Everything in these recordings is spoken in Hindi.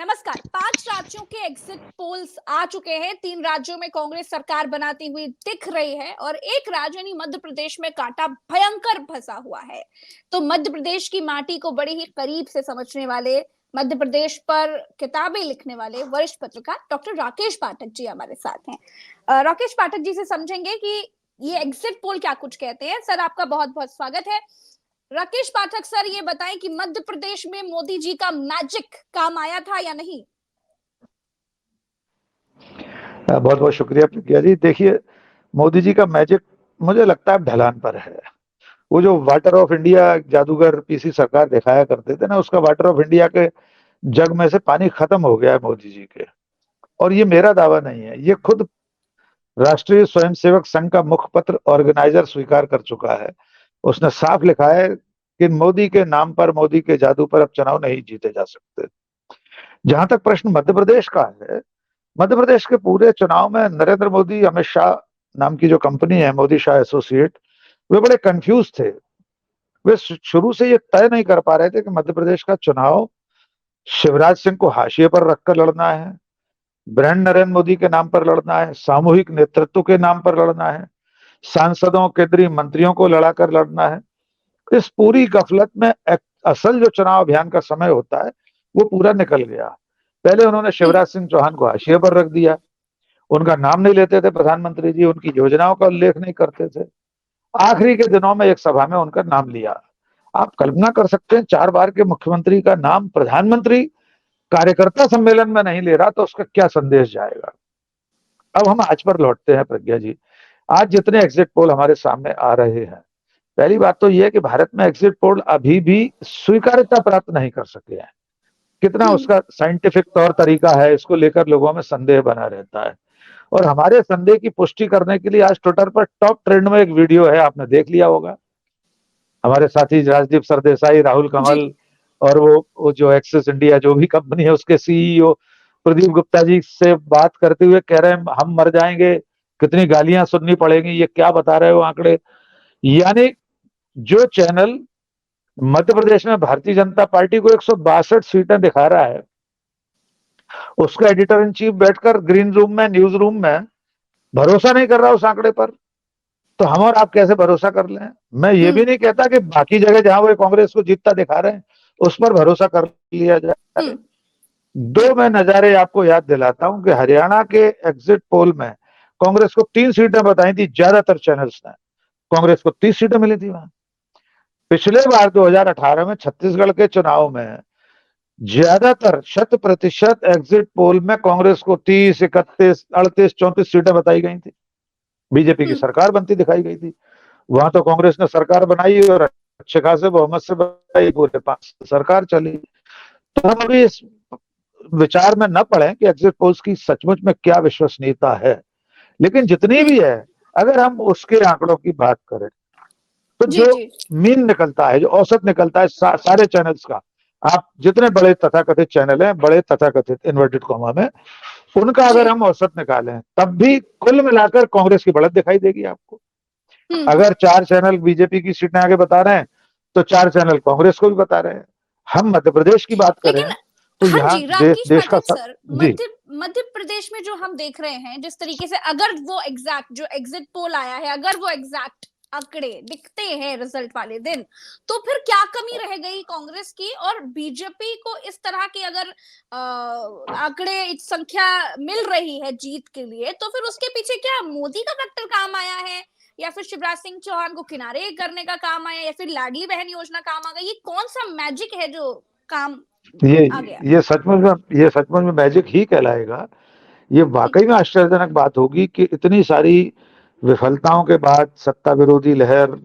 नमस्कार। 5 राज्यों के एग्जिट पोल्स आ चुके हैं। 3 राज्यों में कांग्रेस सरकार बनाती हुई दिख रही है और एक राज्य यानी मध्य प्रदेश में कांटा भयंकर फंसा हुआ है। तो मध्य प्रदेश की माटी को बड़े ही करीब से समझने वाले, मध्य प्रदेश पर किताबें लिखने वाले वरिष्ठ पत्रकार डॉक्टर राकेश पाठक जी हमारे साथ हैं। राकेश पाठक जी से समझेंगे कि ये एग्जिट पोल क्या कुछ कहते हैं। सर, आपका बहुत बहुत स्वागत है। राकेश पाठक सर, ये बताएं कि मध्य प्रदेश में मोदी जी का मैजिक काम आया था या नहीं? बहुत बहुत शुक्रिया प्रज्ञा जी। देखिए, मोदी जी का मैजिक मुझे लगता है ढलान पर है। वो जो वाटर ऑफ इंडिया जादूगर पीसी सरकार दिखाया करते थे ना, उसका वाटर ऑफ इंडिया के जग में से पानी खत्म हो गया है मोदी जी के। और ये मेरा दावा नहीं है, ये खुद राष्ट्रीय स्वयंसेवक संघ का मुखपत्र ऑर्गेनाइजर स्वीकार कर चुका है। उसने साफ लिखा है कि मोदी के नाम पर, मोदी के जादू पर अब चुनाव नहीं जीते जा सकते। जहां तक प्रश्न मध्य प्रदेश का है, मध्य प्रदेश के पूरे चुनाव में नरेंद्र मोदी, अमित शाह नाम की जो कंपनी है, मोदी शाह एसोसिएट, वे बड़े कंफ्यूज थे। वे शुरू से ये तय नहीं कर पा रहे थे कि मध्य प्रदेश का चुनाव शिवराज सिंह को हाशिए पर रखकर लड़ना है, ब्रांड नरेंद्र मोदी के नाम पर लड़ना है, सामूहिक नेतृत्व के नाम पर लड़ना है, सांसदों, केंद्रीय मंत्रियों को लड़ाकर लड़ना है। इस पूरी गफलत में असल जो चुनाव अभियान का समय होता है वो पूरा निकल गया। पहले उन्होंने शिवराज सिंह चौहान को हाशिए पर रख दिया, उनका नाम नहीं लेते थे प्रधानमंत्री जी, उनकी योजनाओं का उल्लेख नहीं करते थे। आखिरी के दिनों में एक सभा में उनका नाम लिया। आप कल्पना कर सकते हैं, 4 बार के मुख्यमंत्री का नाम प्रधानमंत्री कार्यकर्ता सम्मेलन में नहीं ले रहा तो उसका क्या संदेश जाएगा। अब हम आज पर लौटते हैं प्रज्ञा जी। आज जितने एग्जिट पोल हमारे सामने आ रहे हैं, पहली बात तो यह है कि भारत में एग्जिट पोल अभी भी स्वीकार्यता प्राप्त नहीं कर सके हैं। कितना उसका साइंटिफिक तौर तरीका है, इसको लेकर लोगों में संदेह बना रहता है। और हमारे संदेह की पुष्टि करने के लिए आज ट्विटर पर टॉप ट्रेंड में एक वीडियो है, आपने देख लिया होगा। हमारे साथी राजदीप सरदेसाई, राहुल कमल और वो जो एक्सिस इंडिया जो भी कंपनी है उसके सीईओ प्रदीप गुप्ता जी से बात करते हुए कह रहे हैं हम मर जाएंगे, कितनी गालियां सुननी पड़ेंगी, ये क्या बता रहे हो आंकड़े। यानी जो चैनल मध्य प्रदेश में भारतीय जनता पार्टी को 162 सीटें दिखा रहा है, उसका एडिटर इन चीफ बैठकर ग्रीन रूम में, न्यूज रूम में भरोसा नहीं कर रहा उस आंकड़े पर, तो हम और आप कैसे भरोसा कर लें। मैं ये भी नहीं कहता कि बाकी जगह जहां वो कांग्रेस को जीतता दिखा रहे हैं उस पर भरोसा कर लिया जाए। दो मैं नजारे आपको याद दिलाता हूं कि हरियाणा के एग्जिट पोल में कांग्रेस को 3 सीटें बताई थी ज्यादातर चैनल्स ने, कांग्रेस को 30 सीटें मिली थी वहां। पिछले बार 2018 में छत्तीसगढ़ के चुनाव में ज्यादातर 100% एग्जिट पोल में कांग्रेस को 30, 31, 38, 34 सीटें बताई गई थी। बीजेपी की सरकार बनती दिखाई गई थी। वहां तो कांग्रेस ने सरकार बनाई और अच्छे खासे बहुमत से बनाई, पूरे 5 सरकार चली। तो हम अभी इस विचार में न पड़े कि एग्जिट पोल्स की सचमुच में क्या विश्वसनीयता है, लेकिन जितनी भी है, अगर हम उसके आंकड़ों की बात करें तो जो मीन निकलता है, जो औसत निकलता है सारे चैनल्स का, आप जितने बड़े तथाकथित चैनल हैं, बड़े तथाकथित इन्वर्टेड कॉमा में, उनका अगर हम औसत निकालें तब भी कुल मिलाकर कांग्रेस की बढ़त दिखाई देगी आपको। अगर 4 चैनल बीजेपी की सीटें आगे बता रहे हैं तो 4 चैनल कांग्रेस को भी बता रहे हैं। हम मध्य प्रदेश की बात करें तो हाँ यहाँ जी, राकेश देश का सर, मध्य प्रदेश में जो हम देख रहे हैं, जिस तरीके से अगर वो एग्जैक्ट जो एग्जिट पोल आया है, अगर वो एग्जैक्ट आंकड़े दिखते हैं रिजल्ट वाले दिन, तो फिर क्या कमी रह गई कांग्रेस की? और बीजेपी को इस तरह के अगर आंकड़े, संख्या मिल रही है जीत के लिए, तो फिर उसके पीछे क्या मोदी का फैक्टर काम आया है, या फिर शिवराज सिंह चौहान को किनारे करने का काम आया, या फिर लाडली बहन योजना काम आ गई? ये कौन सा मैजिक है जो काम आ गया? ये सचमुच में मैजिक ही कहलाएगा। ये वाकई में आश्चर्यजनक बात होगी कि इतनी सारी विफलताओं के बाद, सत्ता विरोधी लहर,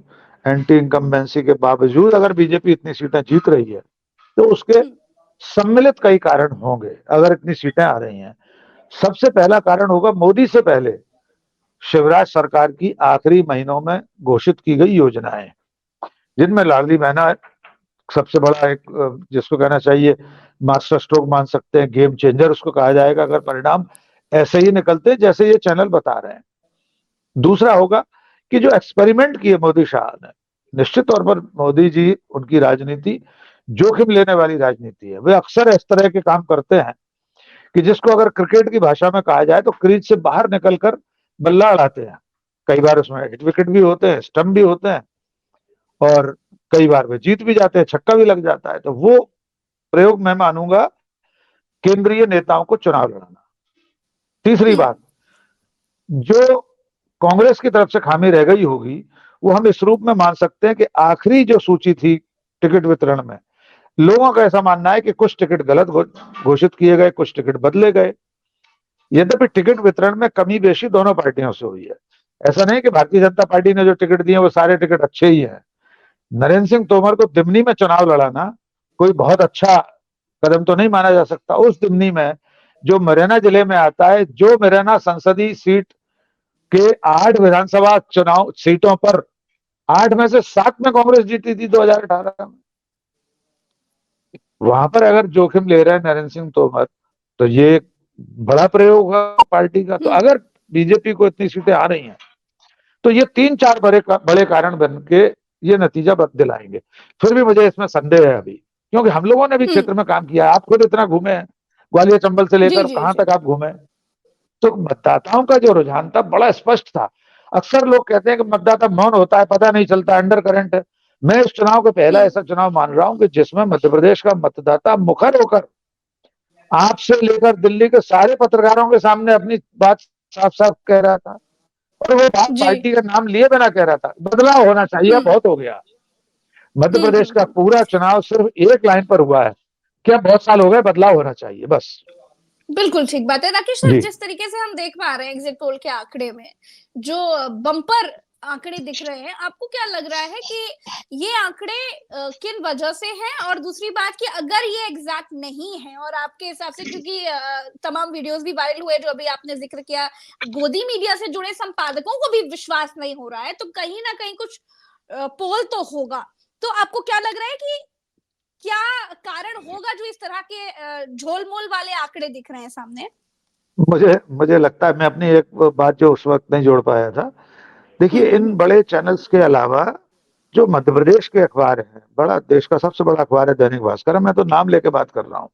एंटी इनकम्बेंसी के बावजूद अगर बीजेपी इतनी सीटें जीत रही है तो उसके सम्मिलित कई कारण होंगे। अगर इतनी सीटें आ रही हैं, सबसे पहला कारण होगा मोदी से पहले शिवराज सरकार की आखिरी महीनों में घोषित की गई योजनाएं, जिनमें लाडली बहना सबसे बड़ा एक, जिसको कहना चाहिए मास्टर स्ट्रोक मान सकते हैं, गेम चेंजर उसको कहा जाएगा अगर परिणाम ऐसे ही निकलते जैसे ये चैनल बता रहे हैं। दूसरा होगा कि जो एक्सपेरिमेंट किए मोदी शाह ने, निश्चित तौर पर मोदी जी, उनकी राजनीति जोखिम लेने वाली राजनीति है। वे अक्सर इस तरह के काम करते हैं कि जिसको अगर क्रिकेट की भाषा में कहा जाए तो क्रीज से बाहर निकलकर बल्ला उड़ाते हैं। कई बार उसमें हिट विकेट भी होते हैं, स्टंप भी होते हैं, और कई बार वे जीत भी जाते हैं, छक्का भी लग जाता है। तो वो प्रयोग मैं मानूंगा केंद्रीय नेताओं को चुनाव लड़ाना। तीसरी हम्म। बात, जो कांग्रेस की तरफ से खामी रह गई होगी वो हम इस रूप में मान सकते हैं कि आखिरी जो सूची थी टिकट वितरण में, लोगों का ऐसा मानना है कि कुछ टिकट गलत घोषित किए गए, कुछ टिकट बदले गए। यद्यपि टिकट वितरण में कमी बेशी दोनों पार्टियों से हुई है। ऐसा नहीं कि भारतीय जनता पार्टी ने जो टिकट दिए वो सारे टिकट अच्छे ही हैं। नरेंद्र सिंह तोमर को दिमनी में चुनाव लड़ाना कोई बहुत अच्छा कदम तो नहीं माना जा सकता। उस दिमनी में जो मुरैना जिले में आता है, जो मुरैना संसदीय सीट के 8 विधानसभा चुनाव सीटों पर 8 में से 7 में कांग्रेस जीती थी 2018 में। वहां पर अगर जोखिम ले रहे हैं नरेंद्र सिंह तोमर तो ये बड़ा प्रयोग होगा पार्टी का। तो अगर बीजेपी को इतनी सीटें आ रही हैं तो ये 3-4 बड़े कारण बन के ये नतीजा दिलाएंगे। फिर भी मुझे इसमें संदेह है अभी, क्योंकि हम लोगों ने भी क्षेत्र में काम किया है। आप खुद इतना घूमे हैं, ग्वालियर चंबल से जी लेकर जी कहां जी। तक आप घूमे, तो मतदाताओं का जो रुझान था बड़ा स्पष्ट था। अक्सर लोग कहते हैं कि मतदाता मौन होता है, पता नहीं चलता, अंडर करंट है। मैं इस चुनाव को पहला हम्म। ऐसा चुनाव मान रहा हूं कि जिसमें मध्य प्रदेश का मतदाता मुखर होकर आपसे लेकर दिल्ली के सारे पत्रकारों के सामने अपनी बात साफ साफ कह रहा था, और वो बात जी। पार्टी का नाम लिए बिना कह रहा था। बदलाव होना चाहिए, हम्म बहुत हो गया। मध्य प्रदेश का हम्म। पूरा चुनाव सिर्फ एक लाइन पर हुआ है, क्या बहुत साल हो गए, बदलाव होना चाहिए बस। बिल्कुल ठीक बात है राकेश सर। जी। जिस तरीके से हम देख पा रहे हैं एग्जिट पोल के आंकड़े में जो बम्पर आंकड़े दिख रहे हैं, आपको क्या लग रहा है कि ये आंकड़े किन वजह से हैं? और दूसरी बात कि अगर ये एग्जैक्ट नहीं है और आपके हिसाब से, क्योंकि तमाम वीडियोस भी वायरल हुए जो अभी आपने जिक्र किया, गोदी मीडिया से जुड़े संपादकों को भी विश्वास नहीं हो रहा है, तो कहीं ना कहीं कुछ पोल तो होगा। तो आपको क्या लग रहा है कि क्या कारण होगा जो इस तरह के झोलमोल वाले आंकड़े दिख रहे हैं सामने? मुझे मुझे लगता है मैं अपनी एक बात जो उस वक्त नहीं जोड़ पाया था। देखिए, हम्म। इन बड़े चैनल्स के अलावा जो मध्य प्रदेश के अखबार हैं, बड़ा देश का सबसे बड़ा अखबार है दैनिक भास्कर, मैं तो नाम लेके बात कर रहा हूँ।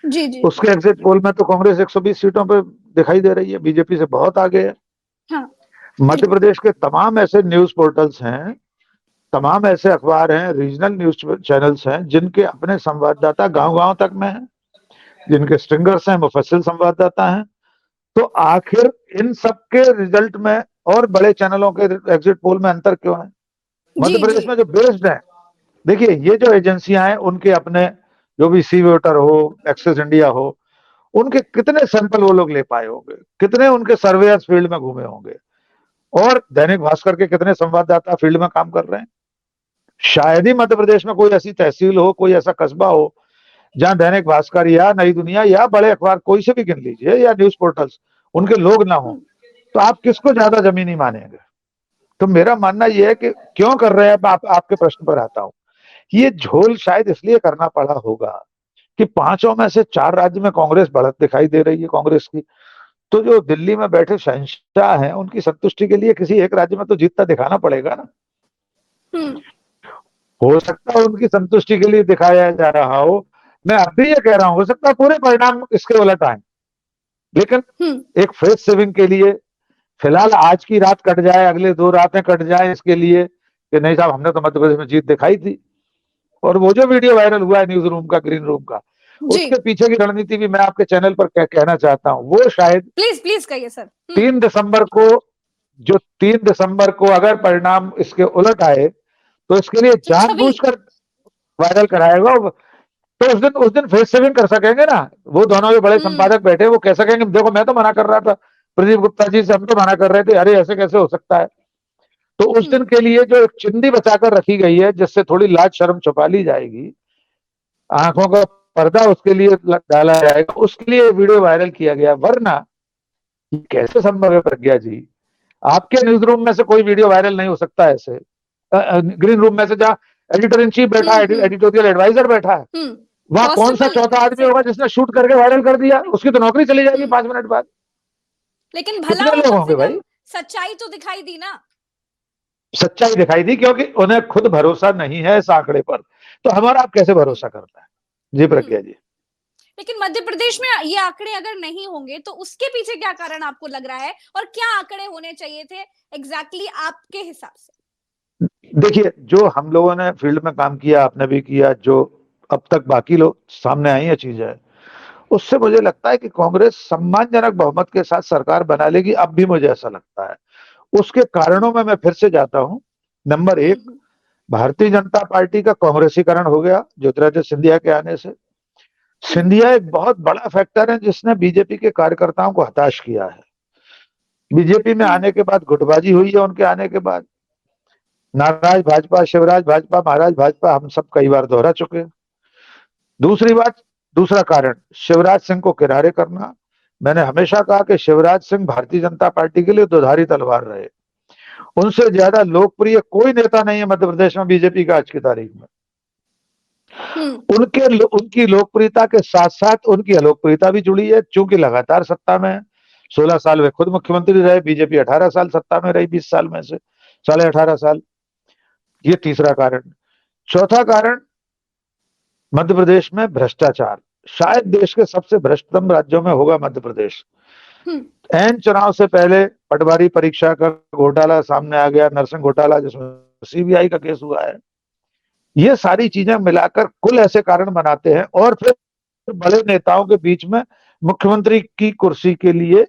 जी जी। उसके एग्जिट पोल में तो कांग्रेस 120 सीटों पे दिखाई दे रही है, बीजेपी से बहुत आगे है। हाँ। मध्य बिल्कुल। प्रदेश के तमाम ऐसे न्यूज पोर्टल्स हैं, तमाम ऐसे अखबार हैं, रीजनल न्यूज चैनल्स हैं जिनके अपने संवाददाता गांव गांव तक में हैं, जिनके स्ट्रिंगर्स हैं, मुफस्सिल संवाददाता हैं। तो आखिर इन सब के रिजल्ट में और बड़े चैनलों के एग्जिट पोल में अंतर क्यों है? जी मध्य जी। प्रदेश में जो बेस्ड है, देखिए ये जो एजेंसियां हैं उनके अपने, जो भी सी वोटर हो, एक्सेस इंडिया हो, उनके कितने सैंपल वो लोग ले पाए होंगे, कितने उनके सर्वेयर्स फील्ड में घूमे होंगे, और दैनिक भास्कर के कितने संवाददाता फील्ड में काम कर रहे हैं। शायद ही मध्य प्रदेश में कोई ऐसी तहसील हो, कोई ऐसा कस्बा हो जहां दैनिक भास्कर या नई दुनिया या बड़े अखबार कोई से भी गिन लीजिए या न्यूज पोर्टल्स, उनके लोग ना हो। तो आप किसको ज्यादा जमीनी मानेंगे? तो मेरा मानना यह है कि क्यों कर रहे हैं, आपके प्रश्न पर आता हूं। ये झोल शायद इसलिए करना पड़ा होगा कि 5 में से 4 राज्य में कांग्रेस बढ़त दिखाई दे रही है कांग्रेस की। तो जो दिल्ली में बैठे शहंशाह हैं उनकी संतुष्टि के लिए किसी एक राज्य में तो जीतता दिखाना पड़ेगा ना। हम्म हो सकता है उनकी संतुष्टि के लिए दिखाया जा रहा हो, मैं अब भी ये कह रहा हूं, हो सकता है पूरे परिणाम इसके उलट आए, लेकिन हम्म। एक फेस सेविंग के लिए फिलहाल आज की रात कट जाए, अगले 2 रातें कट जाए इसके लिए कि नहीं साहब हमने तो मध्य प्रदेश में जीत दिखाई थी। और वो जो वीडियो वायरल हुआ है न्यूज रूम का, ग्रीन रूम का, जी। उसके पीछे की रणनीति भी मैं आपके चैनल पर कहना चाहता हूं। वो शायद प्लीज प्लीज कहिए सर। 3 दिसंबर को, जो 3 दिसंबर को अगर परिणाम इसके उलट आए तो इसके लिए तो छवि। जानबूझकर वायरल कराएगा। तो उस दिन फेस सेविंग कर सकेंगे ना, वो दोनों जो बड़े हम्म संपादक बैठे वो कह सकेंगे देखो मैं तो मना कर रहा था, प्रदीप गुप्ता जी से हम तो मना कर रहे थे, अरे ऐसे कैसे हो सकता है। तो उस दिन हम्म। के लिए जो एक चिंदी बचाकर रखी गई है जिससे थोड़ी लाज शर्म छुपा ली जाएगी, आंखों का पर्दा उसके लिए डाला जाएगा, उसके लिए वीडियो वायरल किया गया। वरना कैसे संभव है प्रज्ञा जी, आपके न्यूज रूम में से कोई वीडियो वायरल नहीं हो सकता ऐसे, ग्रीन रूम में से जहां एडिटर इन चीफ बैठा है, हम्म। एडिटोरियल एडवाइजर बैठा है, वहां कौन सा पॉसिबल चौथा आदमी से। होगा जिसने शूट करके वायरल कर दिया? उसकी तो नौकरी चली जाएगी हम्म। 5 मिनट बाद। लेकिन भला कितने हो, लोग कम से होंगे भाई? कम सच्चाई तो दिखाई दी ना। सच्चाई दिखाई दी, क्योंकि उन्हें खुद भरोसा नहीं है इस आंकड़े पर। तो हमारा आप कैसे भरोसा करता है? जी हम्म। प्रज्ञा जी। लेकिन मध्य प्रदेश में ये आंकड़े अगर नहीं होंगे तो उसके पीछे क्या कारण आपको लग रहा है, और क्या आंकड़े होने चाहिए थे एग्जैक्टली आपके हिसाब से? देखिए, जो हम लोगों ने फील्ड में काम किया, आपने भी किया, जो अब तक बाकी लोग सामने आई है चीजें, उससे मुझे लगता है कि कांग्रेस सम्मानजनक बहुमत के साथ सरकार बना लेगी। अब भी मुझे ऐसा लगता है। उसके हम्म, कारणों में मैं फिर से जाता हूं। नंबर एक, हम्म, भारतीय जनता पार्टी का कांग्रेसीकरण हो गया ज्योतिरादित्य सिंधिया के आने से। हम्म, सिंधिया एक बहुत बड़ा फैक्टर है जिसने बीजेपी के कार्यकर्ताओं को हताश किया है। बीजेपी में हम्म, आने के बाद गुटबाजी हुई है उनके आने के बाद। नाराज भाजपा, शिवराज भाजपा, महाराज भाजपा, हम सब कई बार दोहरा चुके हैं। दूसरी बात, दूसरा कारण, शिवराज सिंह को किनारे करना। मैंने हमेशा कहा कि शिवराज सिंह भारतीय जनता पार्टी के लिए दुधारी तलवार रहे। उनसे ज्यादा लोकप्रिय कोई नेता नहीं है मध्य प्रदेश में बीजेपी का आज की तारीख में। हम्म, उनकी लोकप्रियता के साथ साथ उनकी अलोकप्रियता भी जुड़ी है, चूंकि लगातार सत्ता में है। 16 साल वे खुद मुख्यमंत्री रहे, बीजेपी 18 साल सत्ता में रही, 20 साल में से 18.5 साल। ये तीसरा कारण। चौथा कारण, मध्य प्रदेश में भ्रष्टाचार। शायद देश के सबसे भ्रष्टतम राज्यों में होगा मध्य प्रदेश। हम्म, एन चुनाव से पहले पटवारी परीक्षा का घोटाला सामने आ गया, नरसिंह घोटाला जिसमें सीबीआई का केस हुआ है। ये सारी चीजें मिलाकर कुल ऐसे कारण बनाते हैं, और फिर बड़े नेताओं के बीच में मुख्यमंत्री की कुर्सी के लिए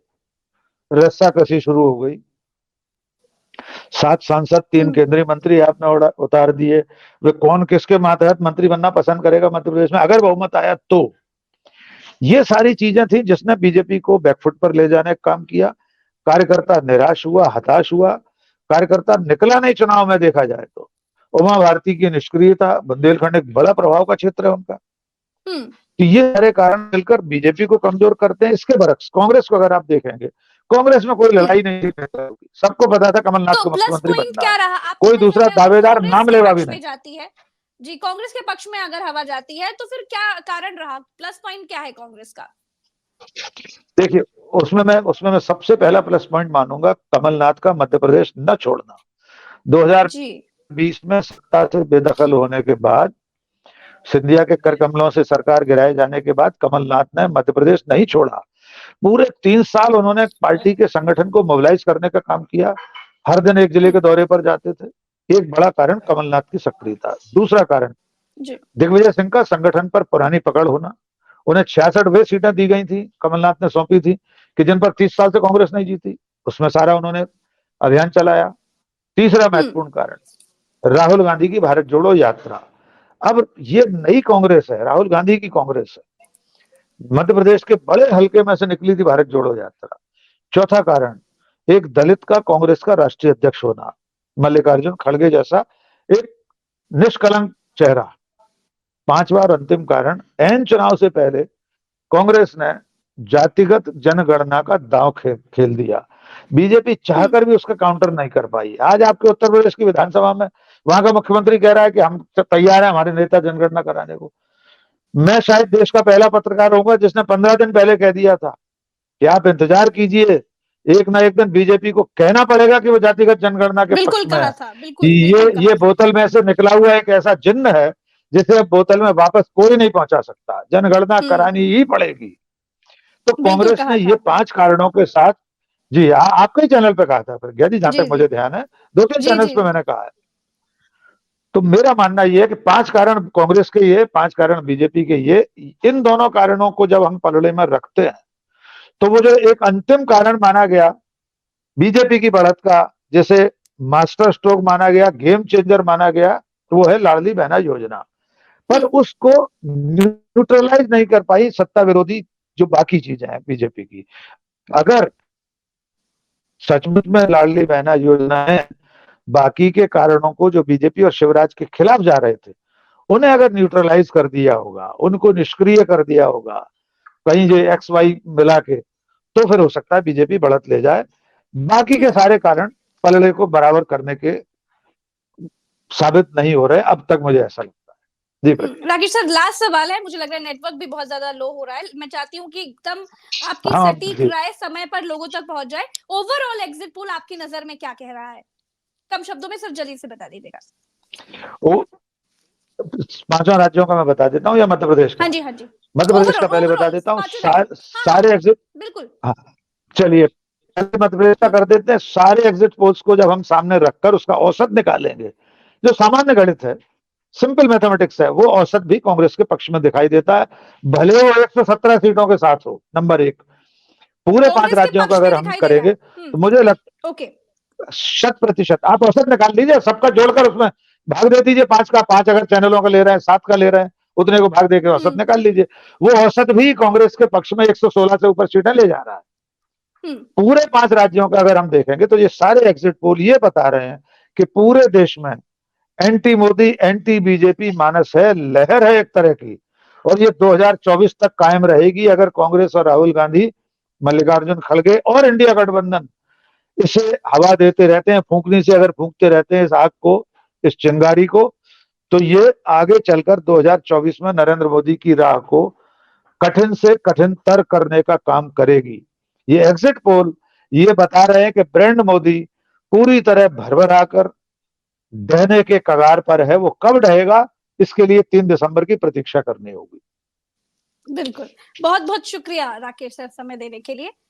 रस्साकसी शुरू हो गई। 7 सांसद, 3 हम्म, केंद्रीय मंत्री आपने उतार दिए। वे कौन किसके मातहत मंत्री बनना पसंद करेगा मध्य प्रदेश में अगर बहुमत आया तो? ये सारी चीजें थी जिसने बीजेपी को बैकफुट पर ले जाने का काम किया। कार्यकर्ता निराश हुआ, हताश हुआ। कार्यकर्ता निकला नहीं चुनाव में, देखा जाए तो। उमा भारती की निष्क्रियता, बुंदेलखंड एक बड़ा प्रभाव का क्षेत्र है उनका। हम्म। तो ये सारे कारण मिलकर बीजेपी को कमजोर करते हैं। इसके बरक्स कांग्रेस को अगर आप देखेंगे, कांग्रेस में कोई हम्म। लड़ाई नहीं थी। सबको पता था कमलनाथ तो को प्लस मुख्यमंत्री पॉइंट बनना है। क्या रहा आपकी कोई नजर दूसरा में अगर दावेदार कांग्रेस नाम के लेवा भी पक्ष नहीं। में जाती है? जी, कांग्रेस के पक्ष में अगर हवा जाती है तो फिर क्या कारण रहा, प्लस पॉइंट क्या है कांग्रेस का? देखिए, उसमें मैं सबसे पहला प्लस पॉइंट मानूंगा कमलनाथ का मध्य प्रदेश न छोड़ना। जी। 2020 में सत्ता से बेदखल होने के बाद, सिंधिया के कर कमलों से सरकार गिराए जाने के बाद कमलनाथ ने मध्य प्रदेश नहीं छोड़ा। पूरे 3 साल उन्होंने पार्टी के संगठन को मोबिलाइज करने का काम किया। हर दिन एक जिले हम्म, के दौरे पर जाते थे। एक बड़ा कारण कमलनाथ की सक्रियता। दूसरा कारण, जी। दिग्विजय सिंह का संगठन पर पुरानी पकड़ होना। उन्हें 66 वे सीटें दी गई थी, कमलनाथ ने सौंपी थी, कि जिन पर 30 साल से कांग्रेस नहीं जीती। उसमें सारा उन्होंने अभियान चलाया। तीसरा हम्म, महत्वपूर्ण कारण, राहुल गांधी की भारत जोड़ो यात्रा। अब ये नई कांग्रेस है, राहुल गांधी की कांग्रेस है। मध्य प्रदेश के बड़े हल्के में से निकली थी भारत जोड़ो यात्रा। चौथा कारण, एक दलित का कांग्रेस का राष्ट्रीय अध्यक्ष होना, मल्लिकार्जुन खड़गे जैसा एक निष्कलंक चेहरा। पांचवा और अंतिम कारण, एन चुनाव से पहले कांग्रेस ने जातिगत जनगणना का दांव खेल दिया। बीजेपी हम्म, चाहकर भी उसका काउंटर नहीं कर पाई। आज आपके उत्तर प्रदेश की विधानसभा में वहां का मुख्यमंत्री कह रहा है कि हम तैयार हैं, हमारे नेता जनगणना कराने को। मैं शायद देश का पहला पत्रकार होऊंगा जिसने 15 दिन पहले कह दिया था कि आप इंतजार कीजिए, एक ना एक दिन बीजेपी को कहना पड़ेगा कि वो जातिगत जनगणना के पक्ष बिल्कुल में है। कहा था, कि बिल्कुल ये बिल्कुल कहा ये था। बोतल में से निकला हुआ एक ऐसा जिन्न है जिसे अब बोतल में वापस कोई नहीं पहुंचा सकता, जनगणना करानी हम्म, ही पड़ेगी। तो बिल्कुल कांग्रेस कहा ने था ये आपने। 5 कारणों के साथ, जी आपके ही चैनल पे कहा था प्रज्ञा जी, जहां जी, तक जी, मुझे ध्यान है, 2-3 जी, चैनल्स जी, पे जी। मैंने कहा है। तो मेरा मानना यह है कि 5 कारण कांग्रेस के, ये 5 कारण बीजेपी के, ये इन दोनों कारणों को जब हम पलड़े में रखते हैं तो वो जो एक अंतिम कारण माना गया बीजेपी की बढ़त का, जैसे मास्टर स्ट्रोक माना गया, गेम चेंजर माना गया, तो वो है लाडली बहना योजना। पर हम्म, उसको न्यूट्रलाइज नहीं कर पाई सत्ता विरोधी जो बाकी चीजें हैं बीजेपी की। अगर सचमुच में लाडली बहना योजना है, बाकी के कारणों को जो बीजेपी और शिवराज के खिलाफ जा रहे थे उन्हें अगर न्यूट्रलाइज कर दिया होगा, उनको निष्क्रिय कर दिया होगा कहीं जो एक्स वाई मिला के, तो फिर हो सकता है बीजेपी बढ़त ले जाए। बाकी के हम्म। सारे कारण पलड़े को बराबर करने के साबित नहीं हो रहे अब तक, मुझे ऐसा लगता है। जी प्रज्ञा। राकेश सर, लास्ट सवाल है, मुझे लग रहा है नेटवर्क भी बहुत ज्यादा लो हो रहा है, मैं चाहती हूँ कि एकदम आपकी हाँ सटीक जी। राय समय पर लोगों तक पहुंच जाए। ओवरऑल एग्जिट पोल आपकी नजर में क्या कह रहा है? कम शब्दों में सर जल्दी से बता दीजिएगा। वो 5 राज्यों का मैं बता देता हूँ, या मध्य प्रदेश हाँ का? जी, हाँ जी। मध्य प्रदेश का ओवरऑल पहले बता ओवरऑल देता हूँ। पांचों राज्य, हाँ सारे एग्जिट, बिल्कुल। हाँ चलिए पहले मध्य प्रदेश का हम्म, कर देते हैं। सारे एग्जिट पोल्स को जब हम सामने रखकर उसका औसत निकालेंगे, जो सामान्य गणित है, सिंपल मैथमेटिक्स है, वो औसत भी कांग्रेस के पक्ष में दिखाई देता है, भले वो 117 सीटों के साथ हो। नंबर एक, पूरे 5 कांग्रेस के राज्यों का पक्ष में अगर हम दिखाई दे रहा करेंगे है। तो मुझे लगता ओके। है 100%। आप औसत निकाल लीजिए, सबका जोड़कर उसमें भाग दे दीजिए, 5 का 5 अगर चैनलों का ले रहे हैं, 7 का ले रहे हैं, उतने को भाग देकर औसत निकाल लीजिए। वो औसत भी कांग्रेस के पक्ष में 116 से ऊपर सीटें ले जा रहा है। पूरे 5 राज्यों का अगर हम देखेंगे तो ये सारे एग्जिट पोल ये बता रहे हैं कि पूरे देश में एंटी मोदी एंटी बीजेपी मानस है, लहर है एक तरह की, और ये 2024 तक कायम रहेगी अगर कांग्रेस और राहुल गांधी, मल्लिकार्जुन खड़गे और इंडिया गठबंधन इसे हवा देते रहते हैं, फूंकनी से अगर फूंकते रहते हैं इस आग को, इस चिंगारी को, तो ये आगे चलकर 2024 में नरेंद्र मोदी की राह को कठिन से कठिनतर करने का काम करेगी। ये एग्जिट पोल ये बता रहे हैं कि ब्रांड मोदी पूरी तरह भरभरा कर ढहने के कगार पर है। वो कब ढहेगा, इसके लिए 3 दिसंबर की प्रतीक्षा करनी होगी। बिल्कुल। बहुत बहुत शुक्रिया राकेश सर समय देने के लिए।